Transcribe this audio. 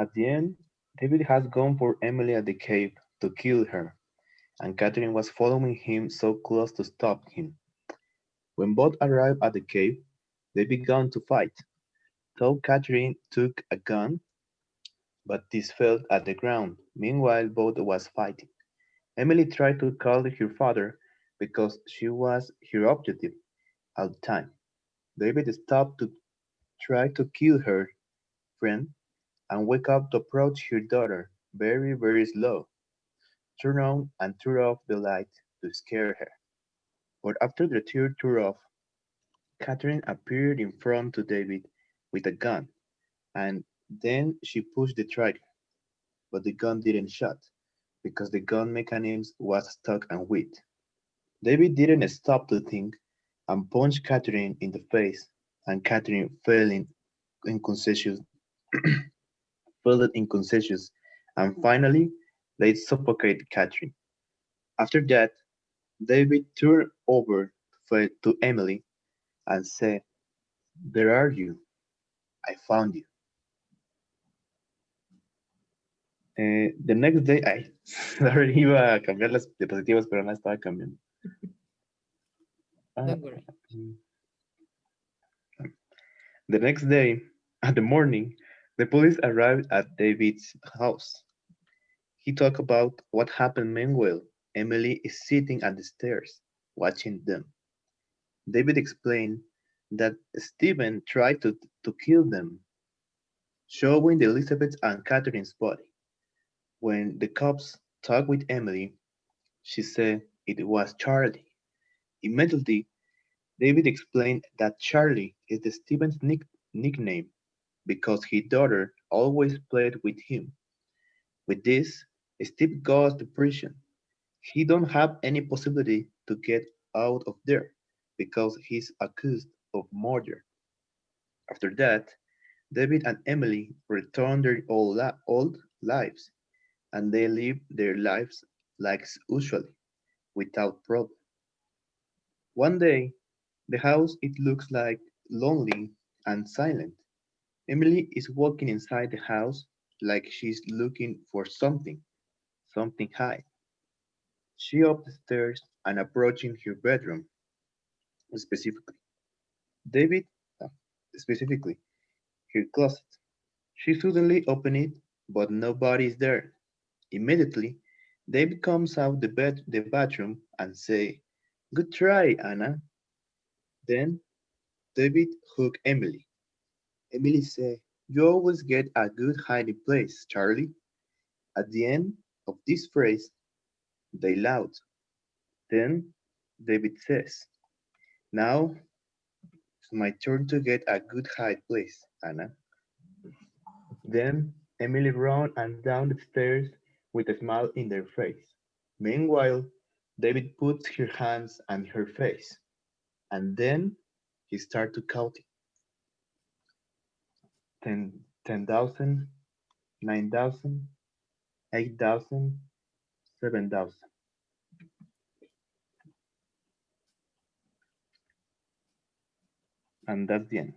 At the end, David has gone for Emily at the cave to kill her, and Catherine was following him so close to stop him. When both arrived at the cave, they began to fight. So Catherine took a gun, but this fell at the ground. Meanwhile, both was fighting. Emily tried to call her father because she was her objective all the time. David stopped to try to kill her friend and wake up to approach her daughter very, very slow, turn on and turn off the light to scare her. But after the third turn off, Catherine appeared in front to David with a gun, and then she pushed the trigger, but the gun didn't shoot because the gun mechanism was stuck and weak. David didn't stop to think and punched Catherine in the face, and Catherine fell in unconscious, fell unconscious, and finally they suffocated Catherine. After that, David turned over to Emily and said, "There are you. I found you." The next day, ay, sorry, iba a cambiar las diapositivas, pero no las estaba cambiando. Ah, Don't worry. mm. The next day, at the morning, the police arrived at David's house. He talked about what happened meanwhile. Emily is sitting at the stairs, watching them. David explained that Stephen tried to kill them, showing Elizabeth and Catherine's body. When the cops talked with Emily, she said it was Charlie. Immediately, David explained that Charlie is the Stephen's nickname because his daughter always played with him. With this, Steve goes to prison. He don't have any possibility to get out of there because he's accused of murder. After that, David and Emily return their old lives, and they live their lives like usually, without problem. One day, the house it looks like lonely and silent. Emily is walking inside the house like she's looking for something, something high. She up the stairs and approaching her bedroom, specifically. David, uh, specifically, her closet. She suddenly opened it, but nobody is there. Immediately, David comes out the bathroom and say, "Good try, Anna." Then David hug Emily. Emily say, "You always get a good hiding place, Charlie." At the end of this phrase, they laugh. Then David says, "Now it's my turn to get a good hide place, Anna." Then Emily ran and down the stairs with a smile in their face. Meanwhile, David puts her hands on her face, and then he starts to count 10,000, 9,000, 8,000, 7,000. And that's the end.